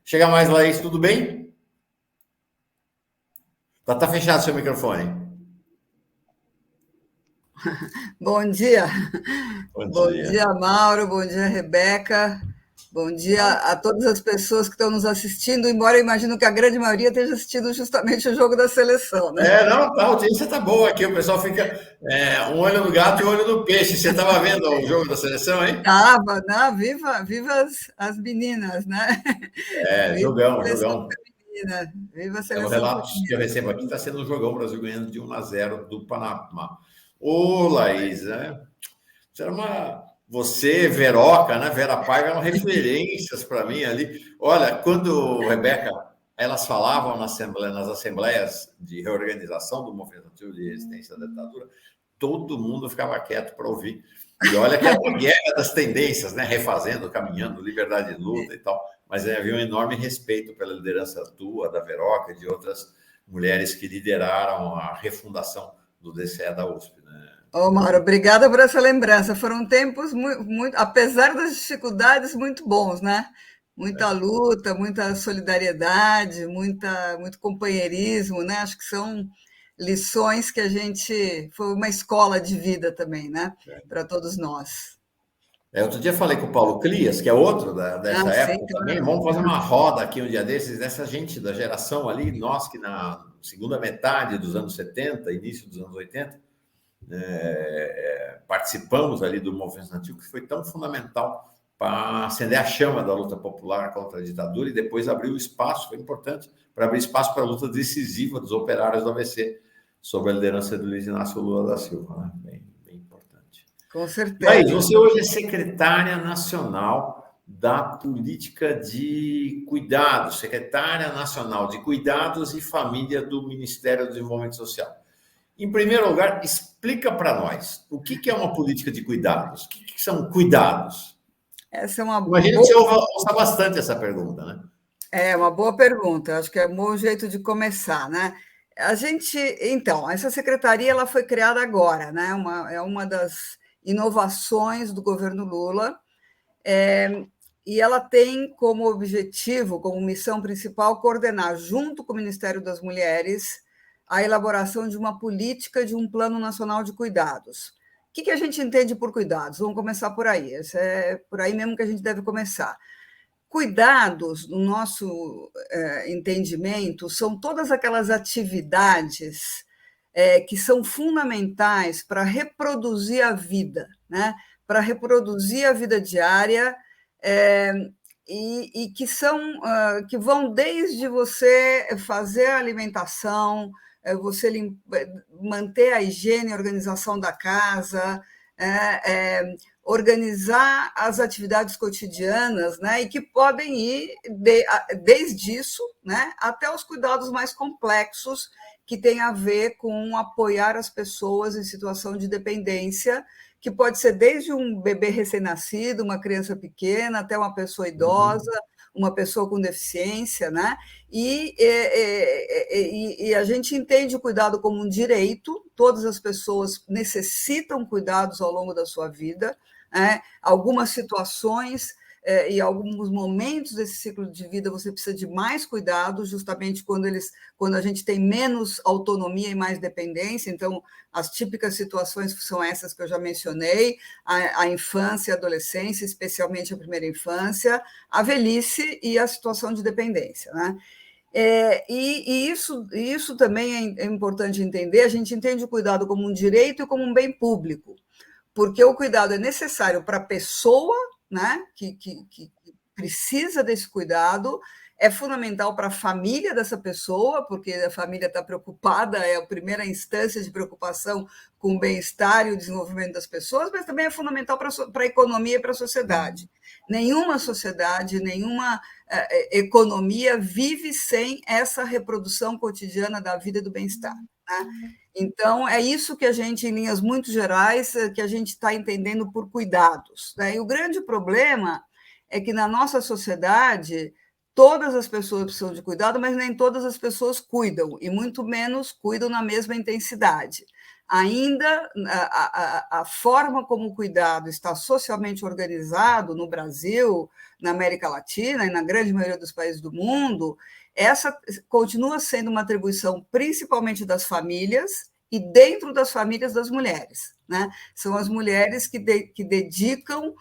Chega mais, Laís, tudo bem? Tá fechado seu microfone. Bom dia. Bom Bom dia. dia, Mauro. Bom dia, Rebeca. Bom dia a todas as pessoas que estão nos assistindo, embora eu imagino que a grande maioria esteja assistindo justamente o jogo da seleção, né? Não, a audiência tá boa aqui. O pessoal fica um olho no gato e um olho no peixe. Você estava vendo o jogo da seleção, hein? Tava, né? Viva as meninas, né? Viva a Jogão, seleção jogão. feminina. Viva a O seleção relato que eu feminina. recebo aqui está sendo um jogão, o Brasil ganhando de 1-0 do Panamá. Ô, Laís, você, Veroca, né? Vera Paiva eram referências para mim ali. Olha, quando, Rebeca, elas falavam nas assembleias de reorganização do Movimento Estudantil de Resistência à Ditadura, todo mundo ficava quieto para ouvir. E olha que era uma guerra das tendências, né? Refazendo, caminhando, liberdade de luta e tal. Mas havia um enorme respeito pela liderança tua, da Veroca e de outras mulheres que lideraram a refundação do DCE da USP, né? Ô, Mauro, obrigada por essa lembrança. Foram tempos muito, apesar das dificuldades, muito bons, né? Muita luta, muita solidariedade, muito companheirismo, né? Acho que são lições que a gente. Foi uma escola de vida também, né? Para todos nós. Outro dia falei com o Paulo Clias, que é outro Ah, dessa sim, época também. claro. Vamos fazer uma roda aqui um dia desses, dessa gente da geração ali, nós que na segunda metade dos anos 70, início dos anos 80, participamos ali do movimento estudantil, que foi tão fundamental para acender a chama da luta popular contra a ditadura e depois abrir o espaço, foi importante, para abrir espaço para a luta decisiva dos operários do ABC, sob a liderança de Luiz Inácio Lula da Silva, né? Bem importante. Com Mas certeza. você hoje é secretária nacional da política de cuidados, secretária nacional de cuidados e família do Ministério do Desenvolvimento Social. Em primeiro lugar, explica para nós o que é uma política de cuidados, o que são cuidados. Essa é uma Imagino que boa, você ouça bastante essa pergunta, né? uma boa pergunta. Acho que é um bom jeito de começar, né? A gente, então, essa secretaria ela foi criada agora, né? É uma das inovações do governo Lula. E ela tem como objetivo, como missão principal, coordenar, junto com o Ministério das Mulheres, a elaboração de uma política de um Plano Nacional de Cuidados. O que a gente entende por cuidados? Vamos começar por aí. É por aí mesmo que a gente deve começar. Cuidados, no nosso entendimento, são todas aquelas atividades que são fundamentais para reproduzir a vida, né? Para reproduzir a vida diária, é, e que são que vão desde você fazer a alimentação, você manter a higiene e organização da casa, organizar as atividades cotidianas, né, e que podem ir desde isso, né, até os cuidados mais complexos que têm a ver com apoiar as pessoas em situação de dependência, que pode ser desde um bebê recém-nascido, uma criança pequena, até uma pessoa idosa, uma pessoa com deficiência, né? E a gente entende o cuidado como um direito, todas as pessoas necessitam cuidados ao longo da sua vida, né? Algumas situações e alguns momentos desse ciclo de vida você precisa de mais cuidado, justamente quando a gente tem menos autonomia e mais dependência. Então, as típicas situações são essas que eu já mencionei: a infância e a adolescência, especialmente a primeira infância, a velhice e a situação de dependência, né? Isso também é importante entender. A gente entende o cuidado como um direito e como um bem público, porque o cuidado é necessário para a pessoa, né, que precisa desse cuidado, é fundamental para a família dessa pessoa, porque a família está preocupada, é a primeira instância de preocupação com o bem-estar e o desenvolvimento das pessoas, mas também é fundamental para a economia e para a sociedade. Nenhuma sociedade, nenhuma economia vive sem essa reprodução cotidiana da vida e do bem-estar, né? Então, é isso que a gente, em linhas muito gerais, que a gente está entendendo por cuidados, né? E o grande problema é que na nossa sociedade todas as pessoas precisam de cuidado, mas nem todas as pessoas cuidam, e muito menos cuidam na mesma intensidade. ainda a forma como o cuidado está socialmente organizado no Brasil, na América Latina e na grande maioria dos países do mundo, essa continua sendo uma atribuição principalmente das famílias e dentro das famílias das mulheres, né? São as mulheres que dedicam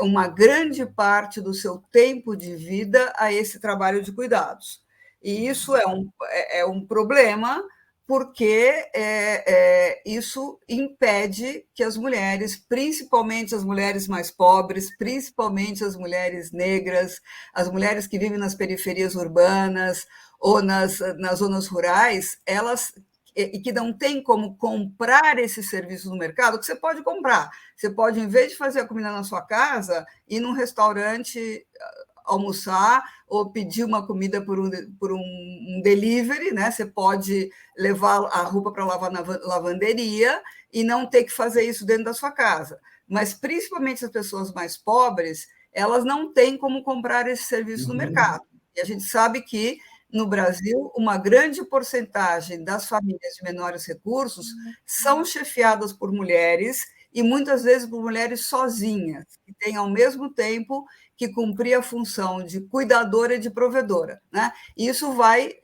uma grande parte do seu tempo de vida a esse trabalho de cuidados. E isso é um problema, porque isso impede que as mulheres, principalmente as mulheres mais pobres, principalmente as mulheres negras, as mulheres que vivem nas periferias urbanas ou nas zonas rurais, elas e que não tem como comprar esses serviços no mercado, que você pode comprar. Você pode, em vez de fazer a comida na sua casa, ir num restaurante almoçar ou pedir uma comida por um delivery, né? Você pode levar a roupa para lavar na lavanderia e não ter que fazer isso dentro da sua casa. Mas, principalmente as pessoas mais pobres, elas não têm como comprar esse serviço no mercado. E a gente sabe que, no Brasil, uma grande porcentagem das famílias de menores recursos são chefiadas por mulheres e, muitas vezes, por mulheres sozinhas, que têm, ao mesmo tempo, que cumprir a função de cuidadora e de provedora, né? E isso vai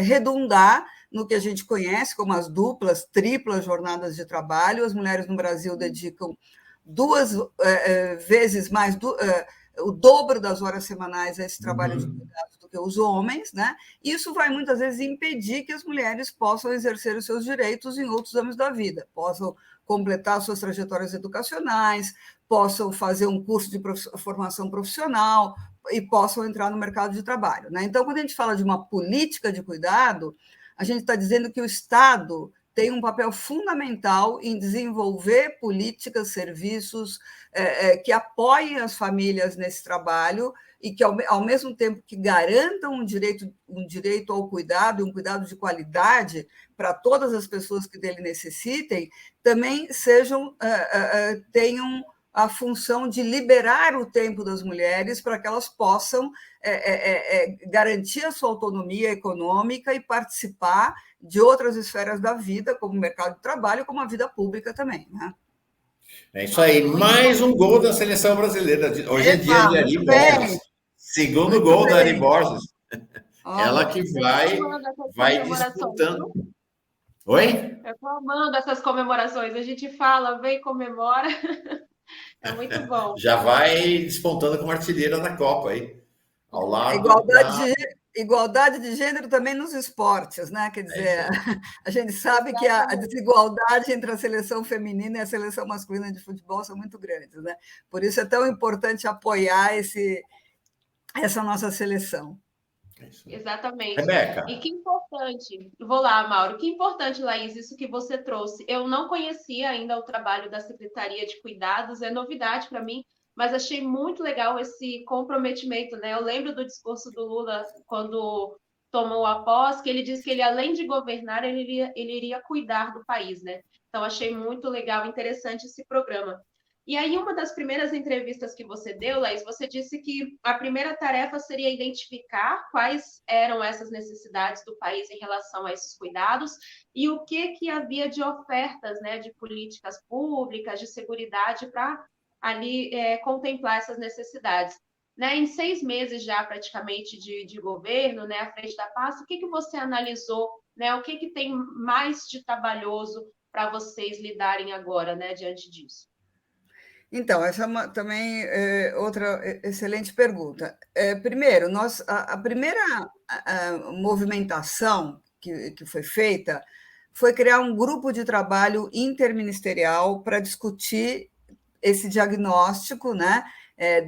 redundar no que a gente conhece como as duplas, triplas jornadas de trabalho. As mulheres no Brasil dedicam 2 vezes mais, o dobro das horas semanais a esse trabalho de cuidados do que os homens, né? Isso vai, muitas vezes, impedir que as mulheres possam exercer os seus direitos em outros âmbitos da vida, possam completar suas trajetórias educacionais, possam fazer um curso de formação profissional e possam entrar no mercado de trabalho, né? Então, quando a gente fala de uma política de cuidado, a gente está dizendo que o Estado tem um papel fundamental em desenvolver políticas, serviços que apoiem as famílias nesse trabalho e que, ao mesmo tempo que garantam um direito ao cuidado, um cuidado de qualidade para todas as pessoas que dele necessitem, também tenham a função de liberar o tempo das mulheres para que elas possam garantir a sua autonomia econômica e participar de outras esferas da vida, como o mercado de trabalho, como a vida pública também, né? É isso aí. Mais um gol da seleção brasileira. Hoje é dia de Ari Borges. Segundo gol da Ari Borges. Ela que vai disputando. Oi? Eu estou amando essas comemorações. A gente fala, vem, comemora. É muito bom. Já vai despontando como artilheira da Copa aí. Ao lado igualdade de gênero também nos esportes, né? Quer dizer, a gente sabe que a desigualdade entre a seleção feminina e a seleção masculina de futebol são muito grandes, né? Por isso é tão importante apoiar essa nossa seleção. Exatamente. Rebeca. E que importante, vou lá, Mauro, que importante, Laís, isso que você trouxe. Eu não conhecia ainda o trabalho da Secretaria de Cuidados, é novidade para mim, mas achei muito legal esse comprometimento, né? Eu lembro do discurso do Lula quando tomou a posse, que ele disse que ele, além de governar, ele iria cuidar do país, né? Então, achei muito legal, interessante esse programa. E aí, uma das primeiras entrevistas que você deu, Laís, você disse que a primeira tarefa seria identificar quais eram essas necessidades do país em relação a esses cuidados e o que havia de ofertas, né, de políticas públicas, de seguridade para ali contemplar essas necessidades. Né, em 6 meses já praticamente de governo, né, à frente da pasta, o que você analisou, né, o que tem mais de trabalhoso para vocês lidarem agora, né, diante disso? Então, essa é também outra excelente pergunta. Primeiro, a primeira movimentação que foi feita foi criar um grupo de trabalho interministerial para discutir esse diagnóstico, né,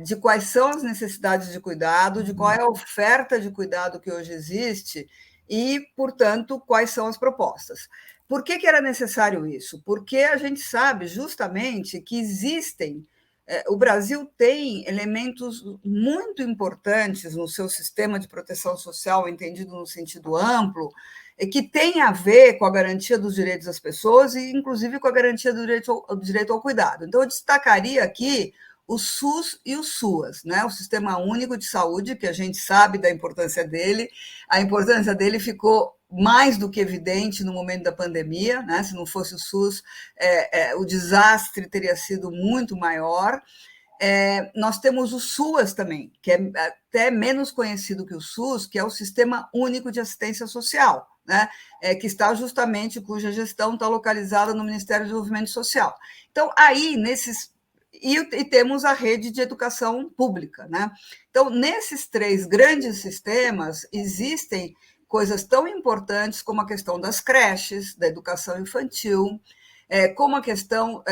de quais são as necessidades de cuidado, de qual é a oferta de cuidado que hoje existe e, portanto, quais são as propostas. Por que era necessário isso? Porque a gente sabe justamente que existem. O Brasil tem elementos muito importantes no seu sistema de proteção social, entendido no sentido amplo, que tem a ver com a garantia dos direitos das pessoas e, inclusive, com a garantia do direito ao cuidado. Então, eu destacaria aqui o SUS e o SUAS, né? O Sistema Único de Saúde, que a gente sabe da importância dele. A importância dele ficou mais do que evidente no momento da pandemia, né? Se não fosse o SUS, o desastre teria sido muito maior. Nós temos o SUAS também, que é até menos conhecido que o SUS, que é o Sistema Único de Assistência Social, né? Que está justamente, cuja gestão está localizada no Ministério do Desenvolvimento Social. Então, aí, e temos a rede de educação pública, né? Então, nesses 3 grandes sistemas, existem coisas tão importantes como a questão das creches, da educação infantil, como a questão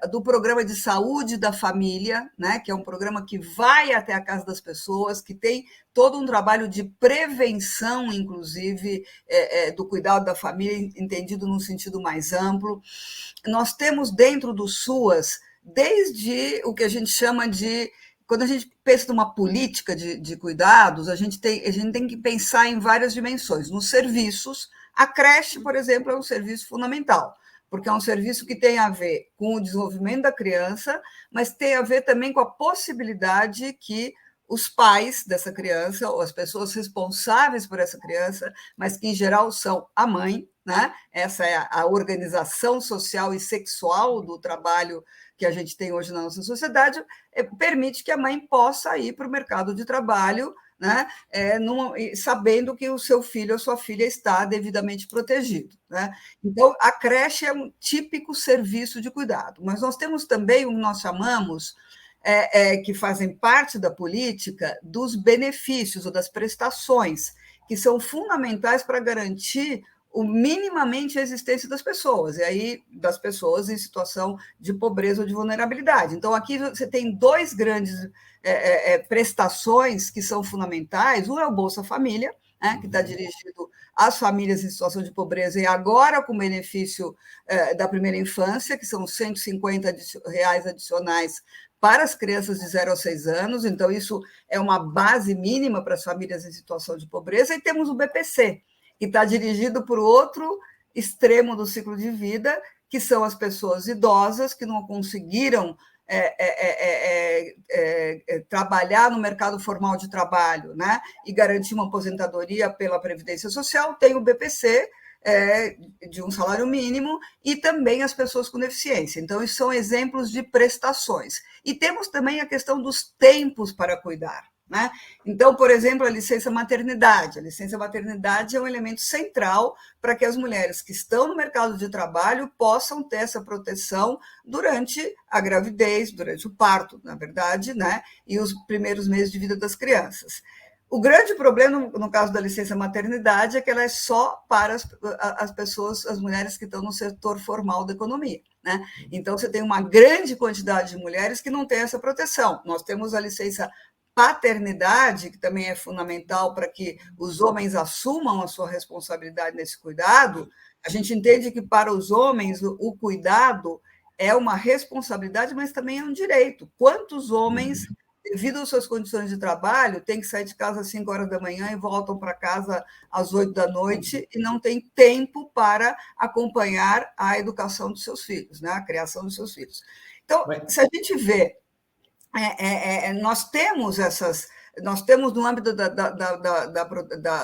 do programa de saúde da família, né, que é um programa que vai até a casa das pessoas, que tem todo um trabalho de prevenção, inclusive, do cuidado da família, entendido num sentido mais amplo. Nós temos dentro do SUAS, desde o que a gente chama de... Quando a gente pensa numa política de cuidados, a gente tem que pensar em várias dimensões. Nos serviços, a creche, por exemplo, é um serviço fundamental, porque é um serviço que tem a ver com o desenvolvimento da criança, mas tem a ver também com a possibilidade que os pais dessa criança, ou as pessoas responsáveis por essa criança, mas que em geral são a mãe, né? Essa é a organização social e sexual do trabalho que a gente tem hoje na nossa sociedade, permite que a mãe possa ir para o mercado de trabalho, né, sabendo que o seu filho ou sua filha está devidamente protegido, né? Então, a creche é um típico serviço de cuidado, mas nós temos também o que nós chamamos, que fazem parte da política, dos benefícios ou das prestações, que são fundamentais para garantir minimamente a existência das pessoas, e aí das pessoas em situação de pobreza ou de vulnerabilidade. Então, aqui você tem 2 grandes prestações que são fundamentais. Um é o Bolsa Família, né, que está dirigido às famílias em situação de pobreza, e agora com benefício da primeira infância, que são R$150 adicionais para as crianças de 0 a 6 anos, então isso é uma base mínima para as famílias em situação de pobreza, e temos o BPC, que está dirigido por outro extremo do ciclo de vida, que são as pessoas idosas que não conseguiram trabalhar no mercado formal de trabalho, né, e garantir uma aposentadoria pela Previdência Social. Tem o BPC, de um salário mínimo, e também as pessoas com deficiência. Então, isso são exemplos de prestações. E temos também a questão dos tempos para cuidar, né? Então, por exemplo, a licença maternidade. A licença maternidade é um elemento central para que as mulheres que estão no mercado de trabalho possam ter essa proteção durante a gravidez, durante o parto, na verdade, né? E os primeiros meses de vida das crianças. O grande problema, no caso da licença maternidade, é que ela é só para as pessoas, as mulheres que estão no setor formal da economia, né? Então, você tem uma grande quantidade de mulheres que não têm essa proteção. Nós temos a licença paternidade, que também é fundamental para que os homens assumam a sua responsabilidade nesse cuidado. A gente entende que, para os homens, o cuidado é uma responsabilidade, mas também é um direito. Quantos homens, devido às suas condições de trabalho, têm que sair de casa às 5 horas da manhã e voltam para casa às 8 da noite e não têm tempo para acompanhar a educação dos seus filhos, né? A criação dos seus filhos? Então, se a gente vê, nós temos no âmbito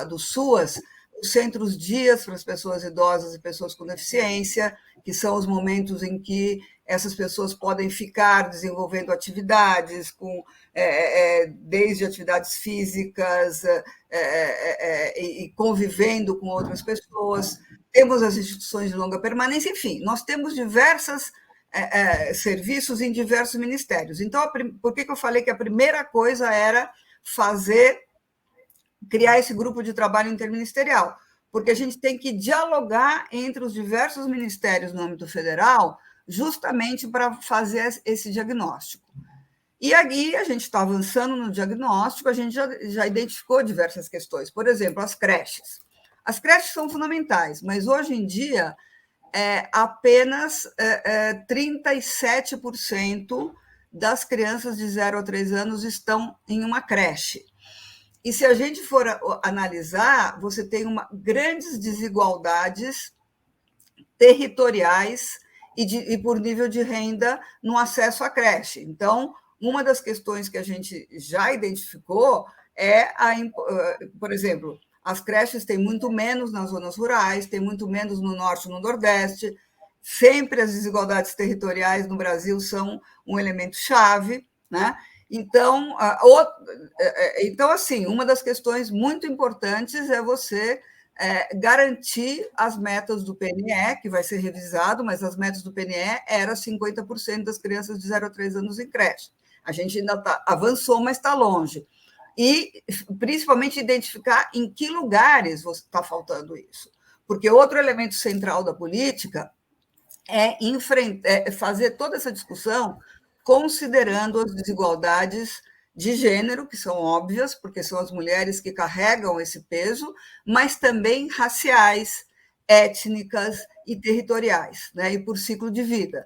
do SUAS os centros dias para as pessoas idosas e pessoas com deficiência, que são os momentos em que essas pessoas podem ficar desenvolvendo atividades, desde atividades físicas e convivendo com outras pessoas. Temos as instituições de longa permanência, enfim, nós temos diversas serviços em diversos ministérios. Então, por que eu falei que a primeira coisa era criar esse grupo de trabalho interministerial? Porque a gente tem que dialogar entre os diversos ministérios no âmbito federal, justamente para fazer esse diagnóstico. E aí a gente está avançando no diagnóstico, a gente já identificou diversas questões. Por exemplo, as creches. As creches são fundamentais, mas hoje em dia apenas 37% das crianças de 0 a 3 anos estão em uma creche. E se a gente for analisar, você tem grandes desigualdades territoriais e por nível de renda no acesso à creche. Então, uma das questões que a gente já identificou por exemplo, As creches têm muito menos nas zonas rurais, tem muito menos no norte e no nordeste. Sempre as desigualdades territoriais no Brasil são um elemento chave, né? Então, assim, uma das questões muito importantes é você garantir as metas do PNE, que vai ser revisado, mas as metas do PNE eram 50% das crianças de 0 a 3 anos em creche. A gente ainda avançou, mas está longe. E, principalmente, identificar em que lugares está faltando isso. Porque outro elemento central da política é fazer toda essa discussão considerando as desigualdades de gênero, que são óbvias, porque são as mulheres que carregam esse peso, mas também raciais, étnicas e territoriais, né? E por ciclo de vida.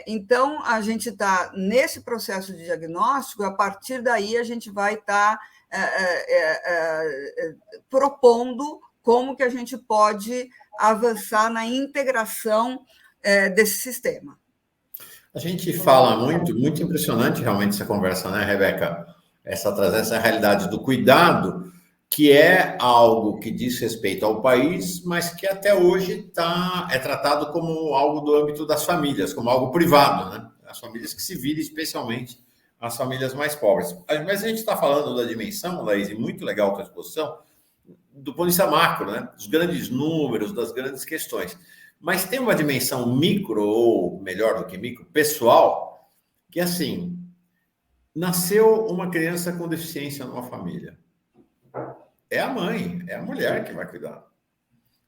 Então, a gente está nesse processo de diagnóstico, a partir daí a gente vai estar propondo como que a gente pode avançar na integração desse sistema. A gente fala muito impressionante realmente essa conversa, né, Rebeca? Trazer essa realidade do cuidado, que é algo que diz respeito ao país, mas que até hoje é tratado como algo do âmbito das famílias, como algo privado, né? As famílias que se viram, especialmente as famílias mais pobres. Mas a gente está falando da dimensão, Laís, e muito legal a tua exposição, do ponto de vista macro, né? Dos grandes números, das grandes questões. Mas tem uma dimensão micro, ou melhor do que micro, pessoal, que assim, nasceu uma criança com deficiência numa família. É a mãe, é a mulher que vai cuidar.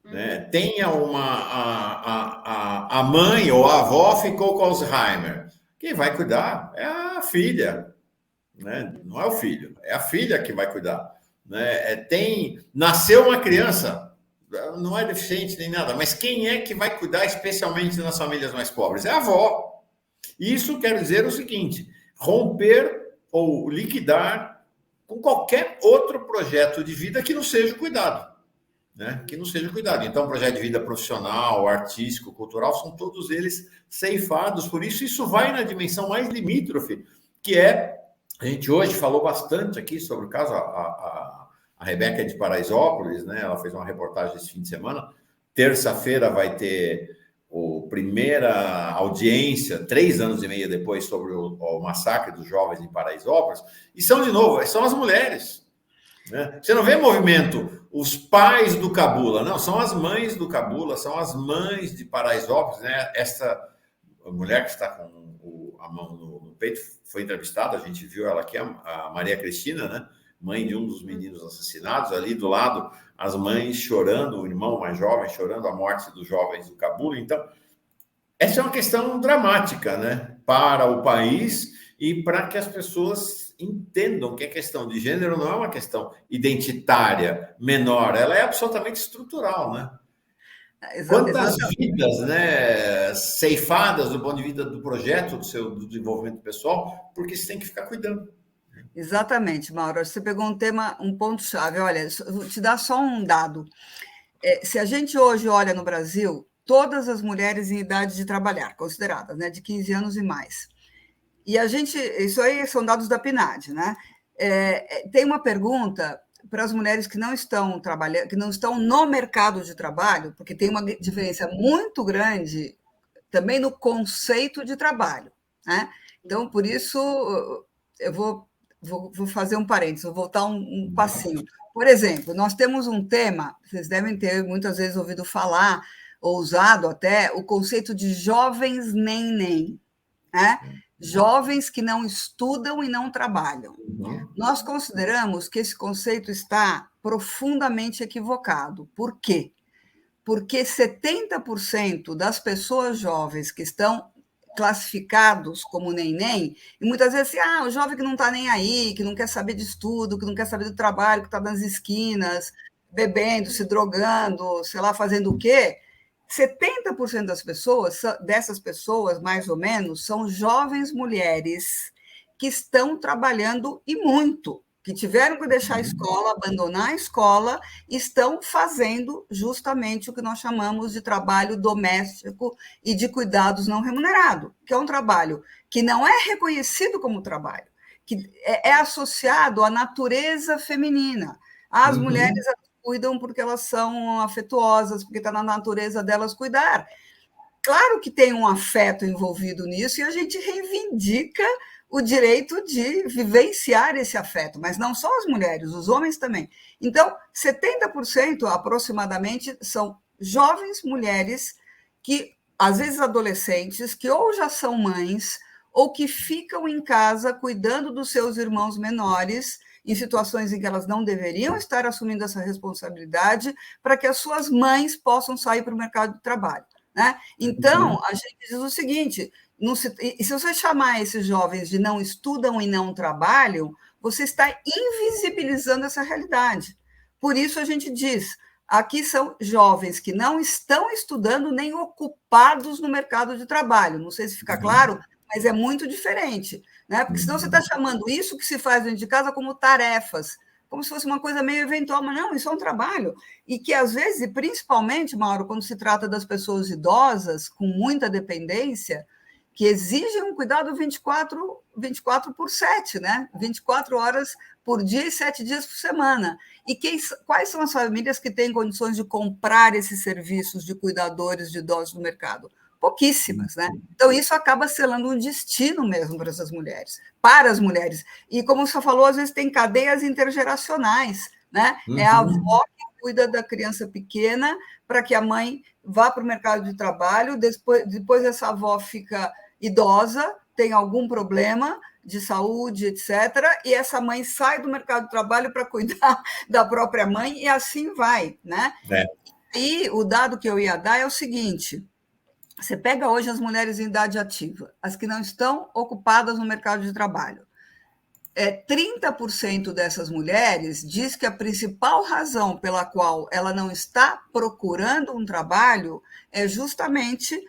Né? Tenha a mãe ou a avó ficou com Alzheimer. Quem vai cuidar é a filha. Né? Não é o filho, é a filha que vai cuidar. Né? Nasceu uma criança, não é deficiente nem nada, mas quem é que vai cuidar especialmente nas famílias mais pobres? É a avó. Isso quer dizer o seguinte, romper ou liquidar com qualquer outro projeto de vida que não seja cuidado. Né? Que não seja cuidado. Então, projeto de vida profissional, artístico, cultural, são todos eles ceifados. Por isso vai na dimensão mais limítrofe, que a gente hoje falou bastante aqui sobre o caso, a Rebeca é de Paraisópolis, né? Ela fez uma reportagem esse fim de semana. Terça-feira vai ter a primeira audiência, 3 anos e meio depois, sobre o massacre dos jovens em Paraisópolis. E são as mulheres. Né? Você não vê movimento, os pais do Cabula, não, são as mães do Cabula, são as mães de Paraisópolis. Né? Essa mulher que está com a mão no peito foi entrevistada, a gente viu ela aqui, a Maria Cristina, né? Mãe de um dos meninos assassinados, ali do lado, as mães chorando, o irmão mais jovem chorando a morte dos jovens do Cabula. Então, essa é uma questão dramática, né, para o país e para que as pessoas entendam que a questão de gênero não é uma questão identitária menor, ela é absolutamente estrutural, né? Quantas vidas, né, ceifadas do ponto de vista do projeto do desenvolvimento pessoal, porque você tem que ficar cuidando. Exatamente, Mauro. Você pegou um ponto-chave. Olha, vou te dar só um dado. Se a gente hoje olha no Brasil, todas as mulheres em idade de trabalhar, consideradas, né, de 15 anos e mais. E isso aí são dados da PNAD, né? Tem uma pergunta para as mulheres que não estão trabalhando, que não estão no mercado de trabalho, porque tem uma diferença muito grande também no conceito de trabalho, né? Então, por isso, eu vou fazer um parênteses, vou voltar um passinho. Por exemplo, nós temos um tema, vocês devem ter muitas vezes ouvido falar, ou usado até, o conceito de jovens nem, né? Jovens que não estudam e não trabalham. Nós consideramos que esse conceito está profundamente equivocado. Por quê? Porque 70% das pessoas jovens que estão classificados como neném, e muitas vezes o jovem que não está nem aí, que não quer saber de estudo, que não quer saber do trabalho, que está nas esquinas, bebendo, se drogando, sei lá, fazendo o quê? 70% dessas pessoas, mais ou menos, são jovens mulheres que estão trabalhando e muito, que tiveram que deixar a escola, abandonar a escola, estão fazendo justamente o que nós chamamos de trabalho doméstico e de cuidados não remunerado, que é um trabalho que não é reconhecido como trabalho, que é associado à natureza feminina. As mulheres cuidam porque elas são afetuosas, porque está na natureza delas cuidar. Claro que tem um afeto envolvido nisso e a gente reivindica o direito de vivenciar esse afeto, mas não só as mulheres, os homens também. Então, 70% aproximadamente são jovens mulheres que, às vezes adolescentes, que ou já são mães ou que ficam em casa cuidando dos seus irmãos menores em situações em que elas não deveriam estar assumindo essa responsabilidade para que as suas mães possam sair para o mercado de trabalho. Né? Então, a gente diz o seguinte, e se você chamar esses jovens de não estudam e não trabalham, você está invisibilizando essa realidade. Por isso a gente diz, aqui são jovens que não estão estudando nem ocupados no mercado de trabalho. Não sei se fica claro, mas é muito diferente. Né? Porque senão você está chamando isso que se faz dentro de casa como tarefas, como se fosse uma coisa meio eventual, mas não, isso é um trabalho. E que, às vezes, e principalmente, Mauro, quando se trata das pessoas idosas, com muita dependência, que exigem um cuidado 24/7, né? 24 horas por dia e 7 dias por semana. E quais são as famílias que têm condições de comprar esses serviços de cuidadores de idosos no mercado? Pouquíssimas, né? Então, isso acaba selando um destino mesmo para essas mulheres, para as mulheres. E, como você falou, às vezes tem cadeias intergeracionais, né? É a avó que cuida da criança pequena para que a mãe vá para o mercado de trabalho, depois essa avó fica idosa, tem algum problema de saúde, etc., e essa mãe sai do mercado de trabalho para cuidar da própria mãe, e assim vai, né? E o dado que eu ia dar é o seguinte: você pega hoje as mulheres em idade ativa, as que não estão ocupadas no mercado de trabalho. 30% dessas mulheres diz que a principal razão pela qual ela não está procurando um trabalho é justamente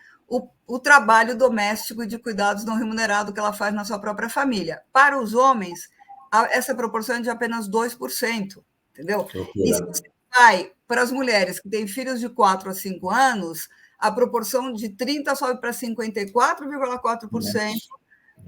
o trabalho doméstico e de cuidados não remunerado que ela faz na sua própria família. Para os homens, essa proporção é de apenas 2%, entendeu? E se você vai para as mulheres que têm filhos de 4 a 5 anos, a proporção de 30% sobe para 54,4%.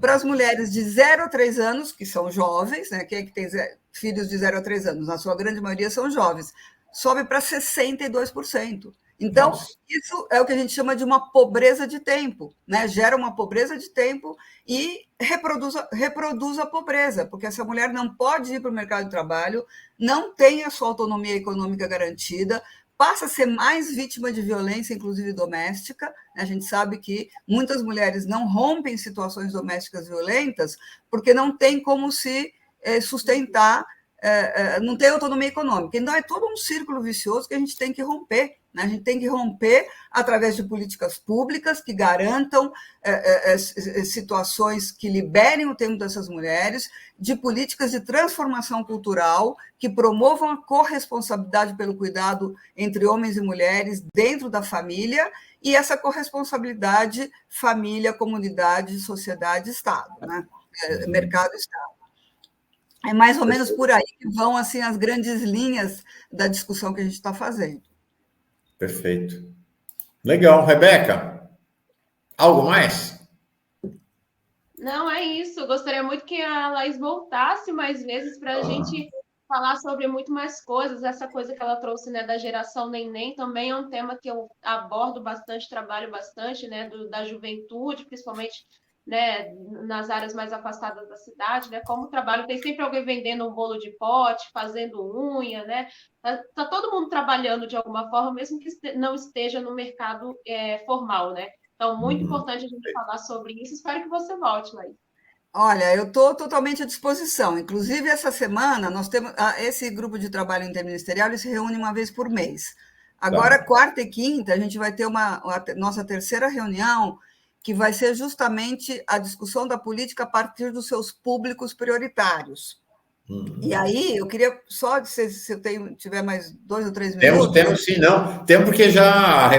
Para as mulheres de 0 a 3 anos, que são jovens, né? Quem é que tem filhos de 0 a 3 anos? Na sua grande maioria são jovens, sobe para 62%. Então, isso é o que a gente chama de uma pobreza de tempo, né? Gera uma pobreza de tempo e reproduz a pobreza, porque essa mulher não pode ir para o mercado de trabalho, não tem a sua autonomia econômica garantida, passa a ser mais vítima de violência, inclusive doméstica. A gente sabe que muitas mulheres não rompem situações domésticas violentas porque não tem como se sustentar, não tem autonomia econômica. Então, é todo um círculo vicioso que a gente tem que romper. Né? A gente tem que romper através de políticas públicas que garantam situações que liberem o tempo dessas mulheres, de políticas de transformação cultural que promovam a corresponsabilidade pelo cuidado entre homens e mulheres dentro da família, e essa corresponsabilidade família, comunidade, sociedade, Estado, né? Mercado, Estado. É mais ou menos por aí que vão assim, as grandes linhas da discussão que a gente está fazendo. Perfeito. Legal. Rebeca, algo mais? Não, é isso. Eu gostaria muito que a Laís voltasse mais vezes para a gente falar sobre muito mais coisas. Essa coisa que ela trouxe, né, da geração neném também é um tema que eu abordo bastante, trabalho bastante, né, da juventude, principalmente, né, nas áreas mais afastadas da cidade, né, como o trabalho tem sempre alguém vendendo um bolo de pote, fazendo unha, né, tá todo mundo trabalhando de alguma forma, mesmo que não esteja no mercado formal, né. Então, muito importante a gente falar sobre isso. Espero que você volte, Laís. Olha, eu estou totalmente à disposição. Inclusive, essa semana, nós temos esse grupo de trabalho interministerial, ele se reúne uma vez por mês. Agora, quarta e quinta, a gente vai ter a nossa terceira reunião, que vai ser justamente a discussão da política a partir dos seus públicos prioritários. E aí, eu queria só, se eu tiver mais 2 ou 3 minutos... Temos sim, não. Temos porque já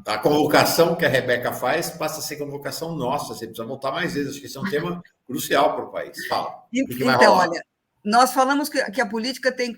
a convocação que a Rebeca faz passa a ser convocação nossa. Você precisa voltar mais vezes. Acho que isso é um tema crucial para o país. Fala. Então, olha, nós falamos que a política tem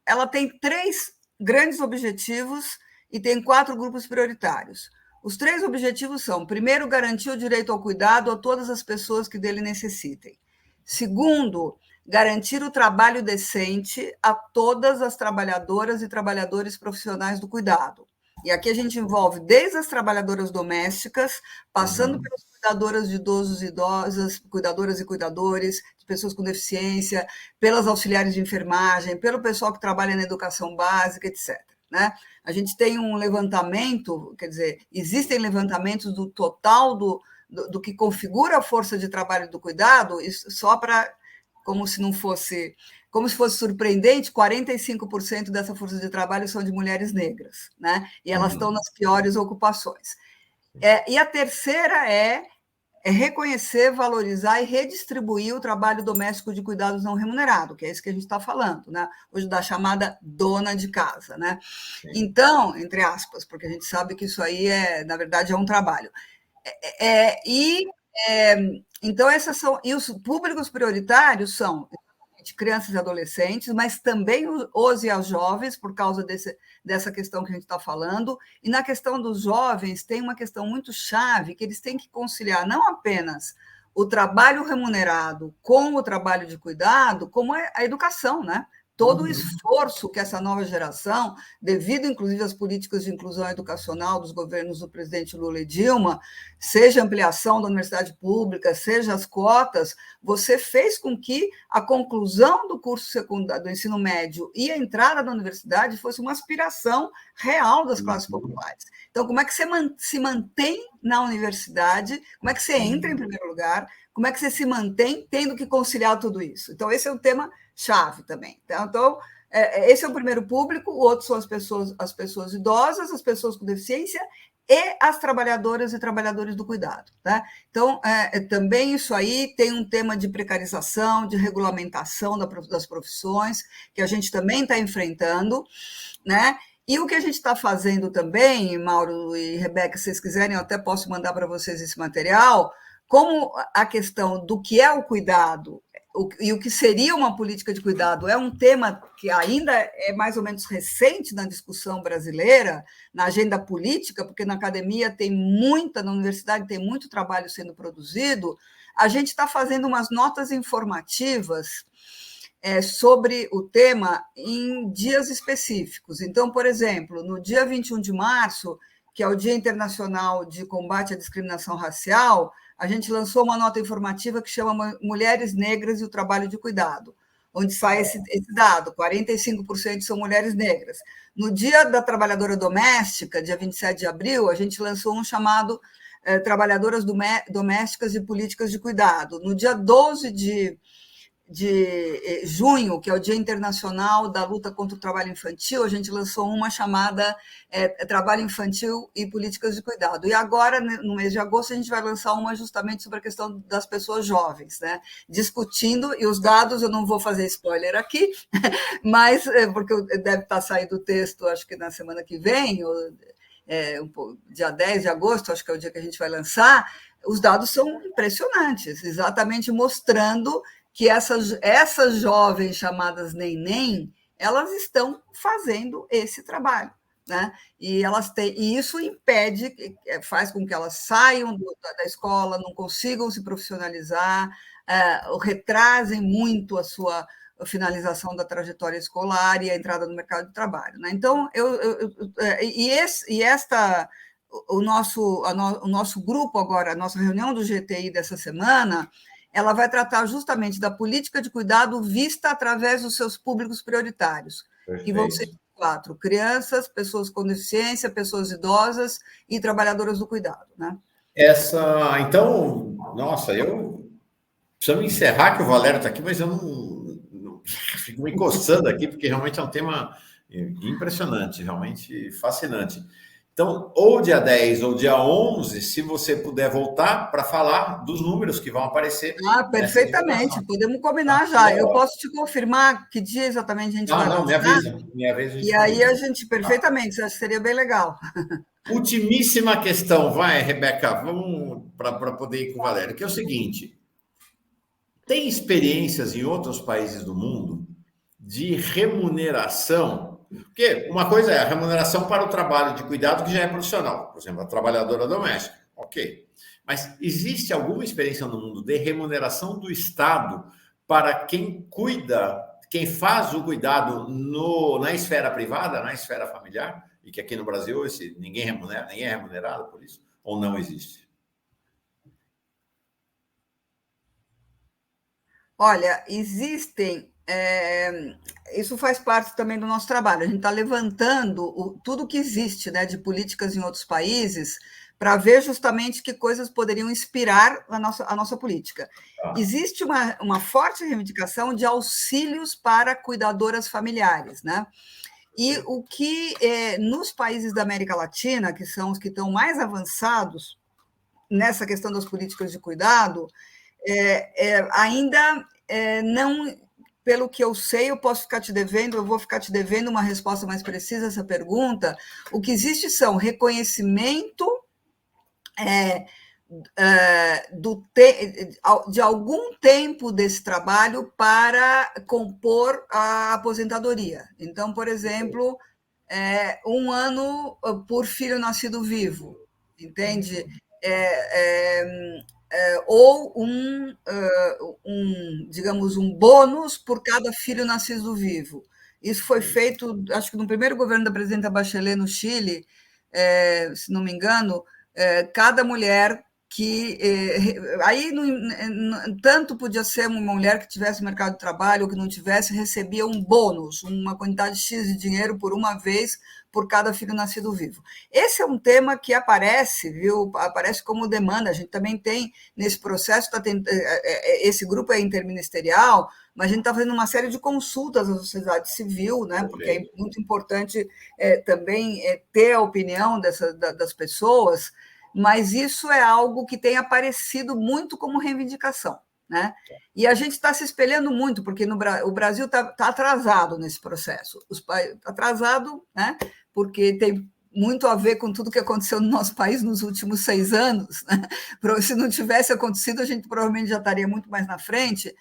ela tem 3 grandes objetivos e tem 4 grupos prioritários. Os 3 objetivos são: primeiro, garantir o direito ao cuidado a todas as pessoas que dele necessitem. Segundo, garantir o trabalho decente a todas as trabalhadoras e trabalhadores profissionais do cuidado. E aqui a gente envolve desde as trabalhadoras domésticas, passando pelas cuidadoras de idosos e idosas, cuidadoras e cuidadores, de pessoas com deficiência, pelas auxiliares de enfermagem, pelo pessoal que trabalha na educação básica, etc. Né? A gente tem um levantamento, quer dizer, existem levantamentos do total do que configura a força de trabalho do cuidado, isso só para, como se fosse surpreendente, 45% dessa força de trabalho são de mulheres negras, né? E elas estão nas piores ocupações. E a terceira é reconhecer, valorizar e redistribuir o trabalho doméstico de cuidados não remunerado, que é isso que a gente está falando, né? Hoje da chamada dona de casa, né? Então, entre aspas, porque a gente sabe que isso aí na verdade, é um trabalho. Então, e os públicos prioritários são crianças e adolescentes, mas também os e as jovens, por causa dessa questão que a gente está falando. E na questão dos jovens, tem uma questão muito chave, que eles têm que conciliar não apenas o trabalho remunerado com o trabalho de cuidado, como a educação, né? Todo o esforço que essa nova geração, devido inclusive às políticas de inclusão educacional dos governos do presidente Lula e Dilma, seja a ampliação da universidade pública, seja as cotas, você fez com que a conclusão do curso secundário, do ensino médio e a entrada na universidade fosse uma aspiração real das classes populares. Então, como é que você se mantém na universidade? Como é que você entra em primeiro lugar? Como é que você se mantém tendo que conciliar tudo isso? Então, esse é um tema chave também. Então, esse é o primeiro público, o outro são as pessoas idosas, as pessoas com deficiência e as trabalhadoras e trabalhadores do cuidado. Tá? Então, também isso aí tem um tema de precarização, de regulamentação das profissões, que a gente também está enfrentando, né? E o que a gente está fazendo também, Mauro e Rebeca, se vocês quiserem, eu até posso mandar para vocês esse material, como a questão do que é o cuidado e o que seria uma política de cuidado é um tema que ainda é mais ou menos recente na discussão brasileira, na agenda política, porque na academia na universidade tem muito trabalho sendo produzido, a gente está fazendo umas notas informativas sobre o tema em dias específicos. Então, por exemplo, no dia 21 de março, que é o Dia Internacional de Combate à Discriminação Racial, a gente lançou uma nota informativa que chama Mulheres Negras e o Trabalho de Cuidado, onde sai esse dado, 45% são mulheres negras. No Dia da Trabalhadora Doméstica, dia 27 de abril, a gente lançou um chamado Trabalhadoras Domésticas e Políticas de Cuidado. No dia 12 de junho, que é o Dia Internacional da Luta contra o Trabalho Infantil, a gente lançou uma chamada Trabalho Infantil e Políticas de Cuidado. E agora, no mês de agosto, a gente vai lançar uma justamente sobre a questão das pessoas jovens, né? Discutindo, e os dados, eu não vou fazer spoiler aqui, mas porque deve estar saindo o texto, acho que na semana que vem, dia 10 de agosto, acho que é o dia que a gente vai lançar, os dados são impressionantes, exatamente mostrando que essas jovens chamadas neném, elas estão fazendo esse trabalho, né? E isso faz com que elas saiam da escola, não consigam se profissionalizar, retrasem muito a sua finalização da trajetória escolar e a entrada no mercado de trabalho, né? Então, o nosso grupo agora, a nossa reunião do GTI dessa semana, ela vai tratar justamente da política de cuidado vista através dos seus públicos prioritários, que vão ser 4: crianças, pessoas com deficiência, pessoas idosas e trabalhadoras do cuidado, né? Então, nossa, eu preciso encerrar, que o Valério está aqui, mas eu não fico me coçando aqui, porque realmente é um tema impressionante, realmente fascinante. Então, ou dia 10 ou dia 11, se você puder voltar para falar dos números que vão aparecer. Perfeitamente, podemos combinar já. Eu posso te confirmar que dia exatamente a gente vai lançar? Me avisa. Minha vez a gente aí a gente, perfeitamente, acho que seria bem legal. Ultimíssima questão, Rebeca, vamos para poder ir com o Valério, que é o seguinte: tem experiências em outros países do mundo de remuneração? Porque uma coisa é a remuneração para o trabalho de cuidado, que já é profissional, por exemplo, a trabalhadora doméstica, ok. Mas existe alguma experiência no mundo de remuneração do Estado para quem cuida, quem faz o cuidado na esfera privada, na esfera familiar, e que aqui no Brasil ninguém é remunerado por isso, ou não existe? Olha, existem. Isso faz parte também do nosso trabalho. A gente está levantando tudo que existe, né, de políticas em outros países para ver justamente que coisas poderiam inspirar a nossa política. Existe uma forte reivindicação de auxílios para cuidadoras familiares, né? E o que nos países da América Latina, que são os que estão mais avançados nessa questão das políticas de cuidado, ainda não, pelo que eu sei, eu vou ficar te devendo uma resposta mais precisa a essa pergunta. O que existe são reconhecimento de algum tempo desse trabalho para compor a aposentadoria. Então, por exemplo, 1 ano por filho nascido vivo, entende? Ou digamos, um bônus por cada filho nascido vivo. Isso foi feito, acho que no primeiro governo da presidenta Bachelet no Chile, se não me engano, cada mulher que... Aí, tanto podia ser uma mulher que tivesse mercado de trabalho ou que não tivesse, recebia um bônus, uma quantidade X de dinheiro por uma vez, por cada filho nascido vivo. Esse é um tema que aparece, viu? Aparece como demanda. A gente também tem, nesse processo, esse grupo é interministerial, mas a gente está fazendo uma série de consultas à sociedade civil, né? Porque é muito importante também ter a opinião das pessoas, mas isso é algo que tem aparecido muito como reivindicação, né? E a gente está se espelhando muito, porque o Brasil está atrasado nesse processo. Atrasado, né? Porque tem muito a ver com tudo que aconteceu no nosso país nos últimos 6 anos. Né? Se não tivesse acontecido, a gente provavelmente já estaria muito mais na frente,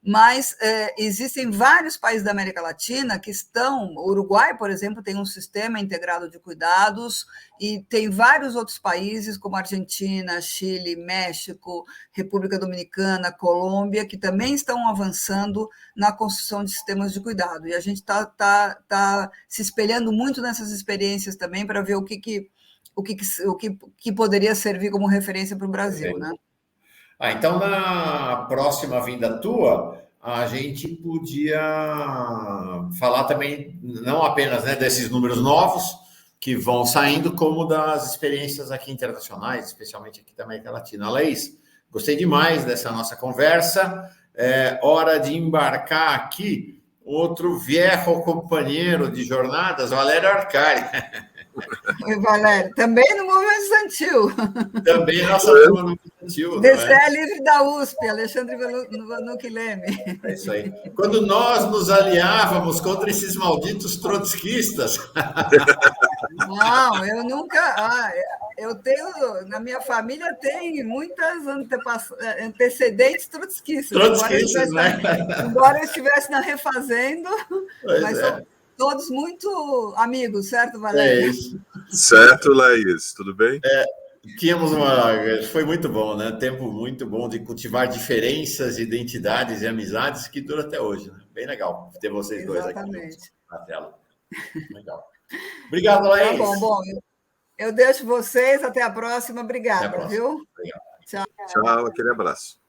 mas existem vários países da América Latina que estão... O Uruguai, por exemplo, tem um sistema integrado de cuidados, e tem vários outros países, como Argentina, Chile, México, República Dominicana, Colômbia, que também estão avançando na construção de sistemas de cuidado. E a gente está se espelhando muito nessas experiências também para ver o que poderia servir como referência para o Brasil, né? Então, na próxima vinda tua, a gente podia falar também, não apenas, né, desses números novos que vão saindo, como das experiências aqui internacionais, especialmente aqui da América Latina. Laís, gostei demais dessa nossa conversa. É hora de embarcar aqui outro viejo companheiro de jornadas, Valério Arcari. Oi, Valério. Também no Movimento Estudantil. Também nossa turma no Movimento Estudantil. DCE livre da USP, Alexandre Vanucchi Leme. É isso aí. Quando nós nos aliávamos contra esses malditos trotskistas. Não, eu nunca... eu tenho... Na minha família tem muitas antecedentes trotskistas. Trotskistas, né? Embora eu estivesse na Refazendo, mas é. são todos muito amigos, certo, Valério? É isso. Certo, Laís, tudo bem? Foi muito bom, né? Tempo muito bom de cultivar diferenças, identidades e amizades que dura até hoje, né? Bem legal ter vocês dois aqui na tela. Legal. Obrigado, Laís. Tá bom. Eu deixo vocês. Até a próxima. Obrigada, viu? Obrigado. Tchau. Tchau, aquele abraço.